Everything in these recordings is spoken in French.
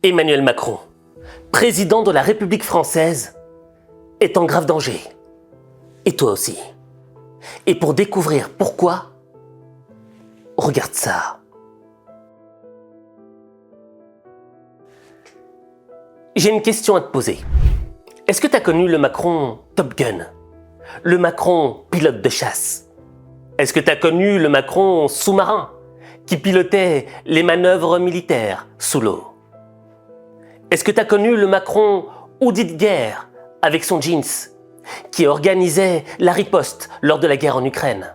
Emmanuel Macron, président de la République française, est en grave danger. Et toi aussi. Et pour découvrir pourquoi, regarde ça. J'ai une question à te poser. Est-ce que tu as connu le Macron Top Gun? Le Macron pilote de chasse? Est-ce que tu as connu le Macron sous-marin qui pilotait les manœuvres militaires sous l'eau? Est-ce que tu as connu le Macron Audi de guerre avec son jeans qui organisait la riposte lors de la guerre en Ukraine?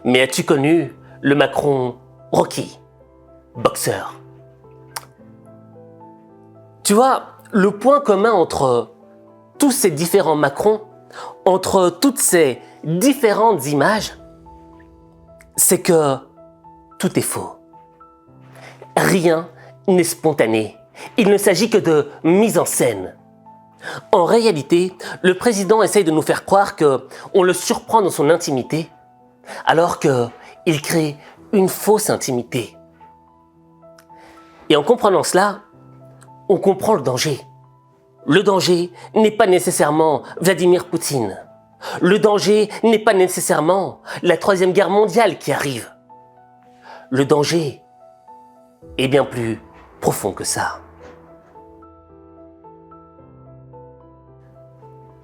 Mais as-tu connu le Macron Rocky, boxeur? Tu vois, le point commun entre tous ces différents Macrons, entre toutes ces différentes images, c'est que tout est faux. Rien n'est spontané. Il ne s'agit que de mise en scène. En réalité, le président essaye de nous faire croire qu'on le surprend dans son intimité, alors qu'il crée une fausse intimité. Et en comprenant cela, on comprend le danger. Le danger n'est pas nécessairement Vladimir Poutine. Le danger n'est pas nécessairement la Troisième Guerre mondiale qui arrive. Le danger est bien plus profond que ça.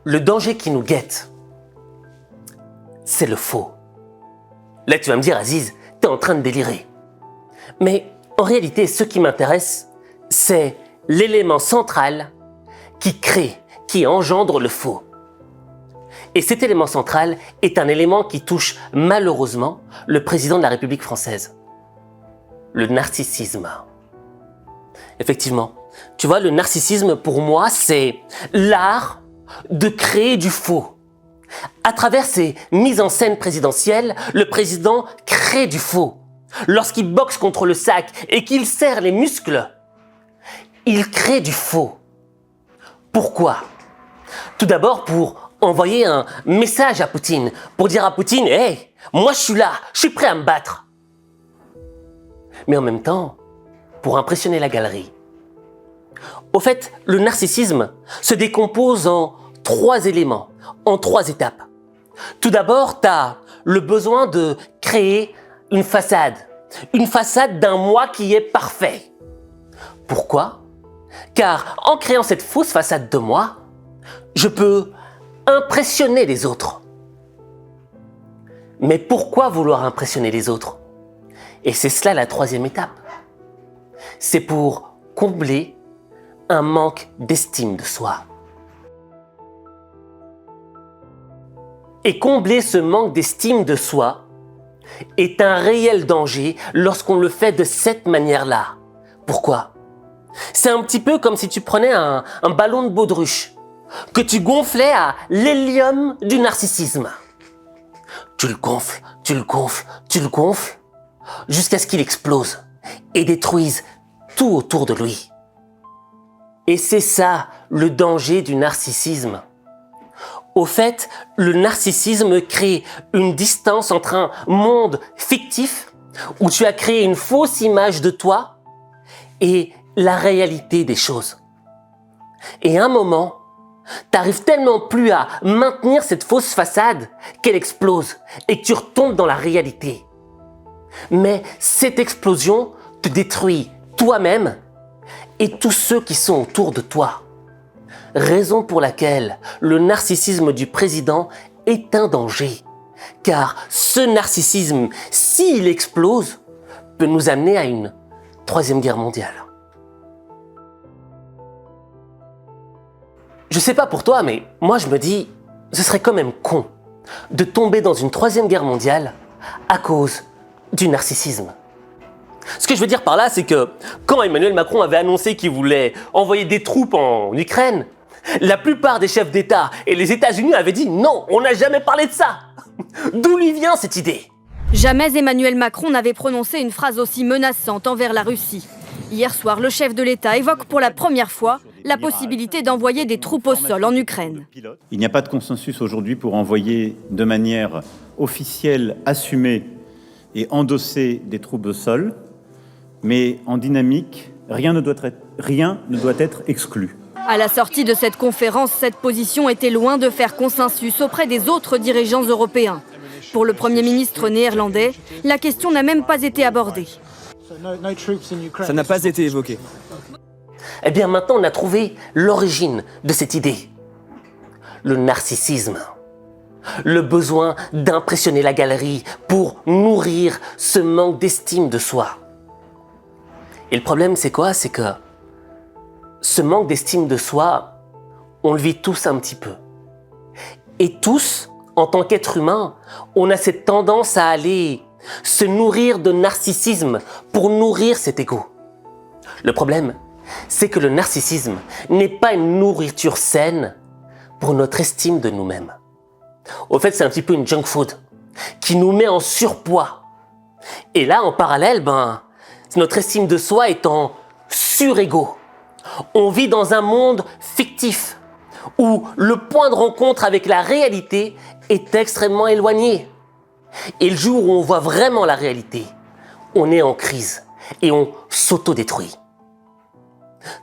Le danger qui nous guette, c'est le faux. Là, tu vas me dire, Aziz, t'es en train de délirer. Mais en réalité, ce qui m'intéresse, c'est l'élément central qui crée, qui engendre le faux. Et cet élément central est un élément qui touche malheureusement le président de la République française. Le narcissisme. Effectivement, tu vois, le narcissisme pour moi, c'est l'art de créer du faux. À travers ses mises en scène présidentielles, le président crée du faux. Lorsqu'il boxe contre le sac et qu'il serre les muscles, il crée du faux. Pourquoi? Tout d'abord pour envoyer un message à Poutine, pour dire à Poutine « Hey, moi je suis là, je suis prêt à me battre ». Mais en même temps, pour impressionner la galerie. Au fait, le narcissisme se décompose en 3 éléments, en 3 étapes. Tout d'abord, tu as le besoin de créer une façade d'un moi qui est parfait. Pourquoi? Car en créant cette fausse façade de moi, je peux impressionner les autres. Mais pourquoi vouloir impressionner les autres? Et c'est cela la 3e étape. C'est pour combler un manque d'estime de soi. Et combler ce manque d'estime de soi est un réel danger lorsqu'on le fait de cette manière-là. Pourquoi? C'est un petit peu comme si tu prenais un ballon de baudruche que tu gonflais à l'hélium du narcissisme. Tu le gonfles, tu le gonfles, tu le gonfles, jusqu'à ce qu'il explose et détruise tout autour de lui. Et c'est ça le danger du narcissisme. Au fait, le narcissisme crée une distance entre un monde fictif où tu as créé une fausse image de toi et la réalité des choses. Et à un moment, t'arrives tellement plus à maintenir cette fausse façade qu'elle explose et que tu retombes dans la réalité. Mais cette explosion te détruit toi-même et tous ceux qui sont autour de toi. Raison pour laquelle le narcissisme du président est un danger. Car ce narcissisme, s'il explose, peut nous amener à une 3e guerre mondiale. Je sais pas pour toi, mais moi je me dis, ce serait quand même con de tomber dans une 3e guerre mondiale à cause du narcissisme. Ce que je veux dire par là, c'est que quand Emmanuel Macron avait annoncé qu'il voulait envoyer des troupes en Ukraine, la plupart des chefs d'État et les États-Unis avaient dit non, on n'a jamais parlé de ça. D'où lui vient cette idée? Jamais Emmanuel Macron n'avait prononcé une phrase aussi menaçante envers la Russie. Hier soir, le chef de l'État évoque pour la première fois la possibilité d'envoyer des troupes au sol en Ukraine. Il n'y a pas de consensus aujourd'hui pour envoyer de manière officielle, assumée et endosser des troupes au sol, mais en dynamique rien ne doit être exclu. À la sortie de cette conférence, cette position était loin de faire consensus auprès des autres dirigeants européens. Pour le Premier ministre néerlandais, la question n'a même pas été abordée. Ça n'a pas été évoqué. Eh bien maintenant on a trouvé l'origine de cette idée. Le narcissisme. Le besoin d'impressionner la galerie pour nourrir ce manque d'estime de soi. Et le problème c'est quoi? C'est que ce manque d'estime de soi, on le vit tous un petit peu. Et tous, en tant qu'être humain, on a cette tendance à aller se nourrir de narcissisme pour nourrir cet ego. Le problème, c'est que le narcissisme n'est pas une nourriture saine pour notre estime de nous-mêmes. Au fait, c'est un petit peu une junk food qui nous met en surpoids. Et là, en parallèle, notre estime de soi est en sur-ego. On vit dans un monde fictif où le point de rencontre avec la réalité est extrêmement éloigné. Et le jour où on voit vraiment la réalité, on est en crise et on s'autodétruit.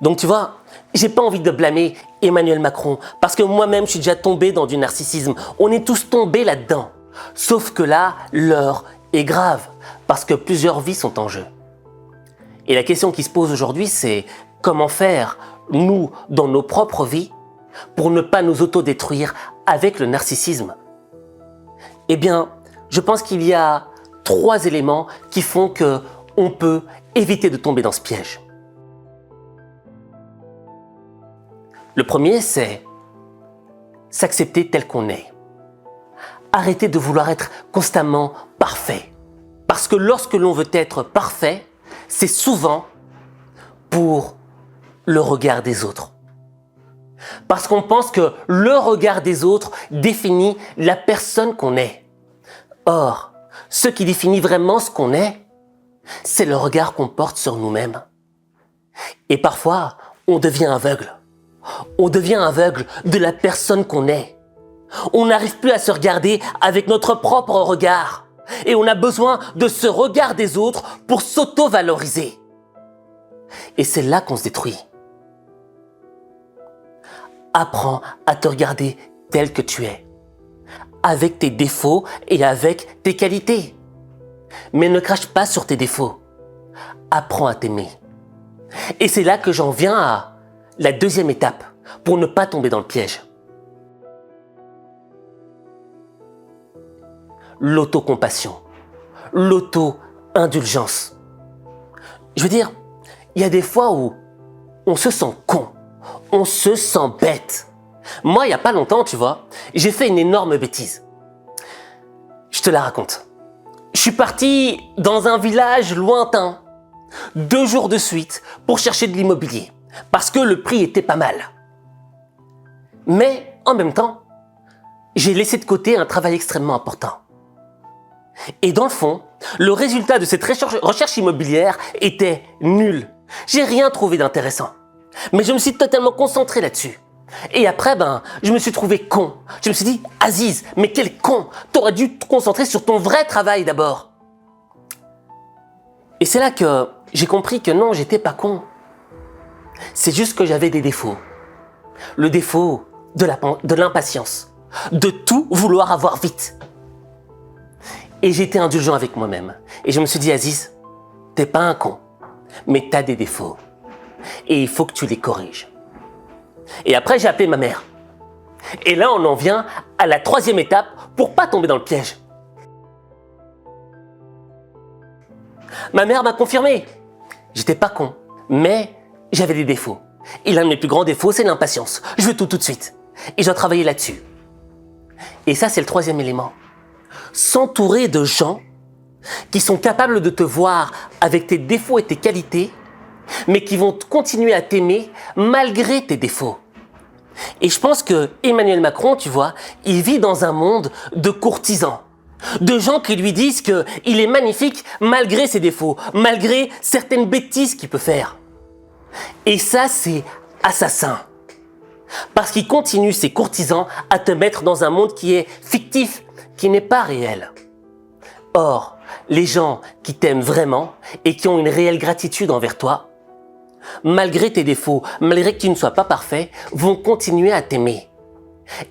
Donc tu vois, j'ai pas envie de blâmer Emmanuel Macron parce que moi-même je suis déjà tombé dans du narcissisme. On est tous tombés là-dedans. Sauf que là, l'heure est grave parce que plusieurs vies sont en jeu. Et la question qui se pose aujourd'hui, c'est comment faire, nous, dans nos propres vies, pour ne pas nous autodétruire avec le narcissisme? Eh bien, je pense qu'il y a 3 éléments qui font qu'on peut éviter de tomber dans ce piège. Le premier, c'est s'accepter tel qu'on est. Arrêter de vouloir être constamment parfait. Parce que lorsque l'on veut être parfait, c'est souvent pour le regard des autres. Parce qu'on pense que le regard des autres définit la personne qu'on est. Or, ce qui définit vraiment ce qu'on est, c'est le regard qu'on porte sur nous-mêmes. Et parfois, on devient aveugle. On devient aveugle de la personne qu'on est. On n'arrive plus à se regarder avec notre propre regard. Et on a besoin de ce regard des autres pour s'auto-valoriser. Et c'est là qu'on se détruit. Apprends à te regarder tel que tu es, avec tes défauts et avec tes qualités. Mais ne crache pas sur tes défauts. Apprends à t'aimer. Et c'est là que j'en viens à la 2e étape pour ne pas tomber dans le piège. L'autocompassion, l'auto-indulgence. Je veux dire, il y a des fois où on se sent con, on se sent bête. Moi, il n'y a pas longtemps, tu vois, j'ai fait une énorme bêtise. Je te la raconte. Je suis parti dans un village lointain, 2 jours de suite, pour chercher de l'immobilier, parce que le prix était pas mal. Mais, en même temps, j'ai laissé de côté un travail extrêmement important. Et dans le fond, le résultat de cette recherche immobilière était nul. J'ai rien trouvé d'intéressant. Mais je me suis totalement concentré là-dessus. Et après, je me suis trouvé con. Je me suis dit, Aziz, mais quel con! T'aurais dû te concentrer sur ton vrai travail d'abord. Et c'est là que j'ai compris que non, j'étais pas con. C'est juste que j'avais des défauts. Le défaut de l'impatience. De tout vouloir avoir vite. Et j'étais indulgent avec moi-même. Et je me suis dit, Aziz, t'es pas un con, mais t'as des défauts. Et il faut que tu les corriges. Et après, j'ai appelé ma mère. Et là, on en vient à la 3e étape pour pas tomber dans le piège. Ma mère m'a confirmé. J'étais pas con, mais j'avais des défauts. Et l'un de mes plus grands défauts, c'est l'impatience. Je veux tout de suite. Et je dois travailler là-dessus. Et ça, c'est le 3e élément. S'entourer de gens qui sont capables de te voir avec tes défauts et tes qualités, mais qui vont continuer à t'aimer malgré tes défauts. Et je pense que Emmanuel Macron, tu vois, il vit dans un monde de courtisans, de gens qui lui disent qu'il est magnifique malgré ses défauts, malgré certaines bêtises qu'il peut faire. Et ça, c'est assassin. Parce qu'il continue, ces courtisans, à te mettre dans un monde qui est fictif, qui n'est pas réel. Or, les gens qui t'aiment vraiment et qui ont une réelle gratitude envers toi malgré tes défauts, malgré que tu ne sois pas parfait, vont continuer à t'aimer.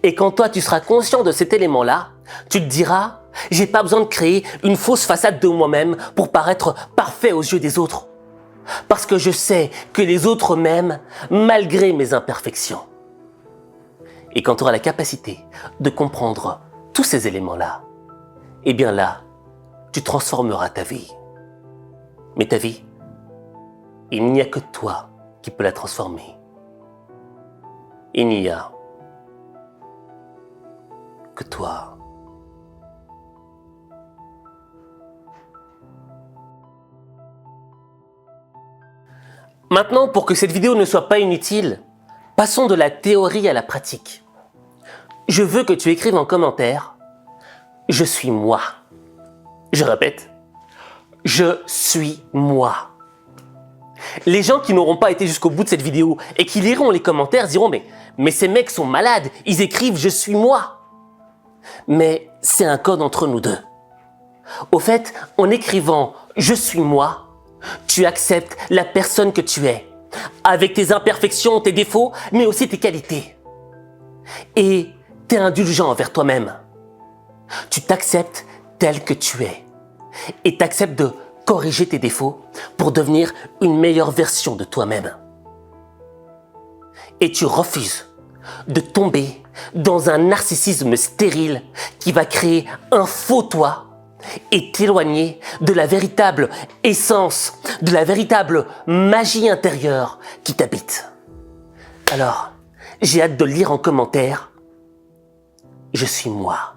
Et quand toi, tu seras conscient de cet élément-là, tu te diras, j'ai pas besoin de créer une fausse façade de moi-même pour paraître parfait aux yeux des autres. Parce que je sais que les autres m'aiment malgré mes imperfections. Et quand tu auras la capacité de comprendre tous ces éléments-là, eh bien là, tu transformeras ta vie. Mais ta vie, il n'y a que toi qui peux la transformer. Il n'y a que toi. Maintenant, pour que cette vidéo ne soit pas inutile, passons de la théorie à la pratique. Je veux que tu écrives en commentaire « Je suis moi ». Je répète, « Je suis moi ». Les gens qui n'auront pas été jusqu'au bout de cette vidéo et qui liront les commentaires diront « Mais ces mecs sont malades, ils écrivent « Je suis moi ». Mais c'est un code entre nous deux. Au fait, en écrivant « Je suis moi », tu acceptes la personne que tu es, avec tes imperfections, tes défauts, mais aussi tes qualités. Et tu es indulgent envers toi-même. Tu t'acceptes tel que tu es. Et tu acceptes de corriger tes défauts pour devenir une meilleure version de toi-même. Et tu refuses de tomber dans un narcissisme stérile qui va créer un faux toi et t'éloigner de la véritable essence, de la véritable magie intérieure qui t'habite. Alors, j'ai hâte de lire en commentaire « Je suis moi ».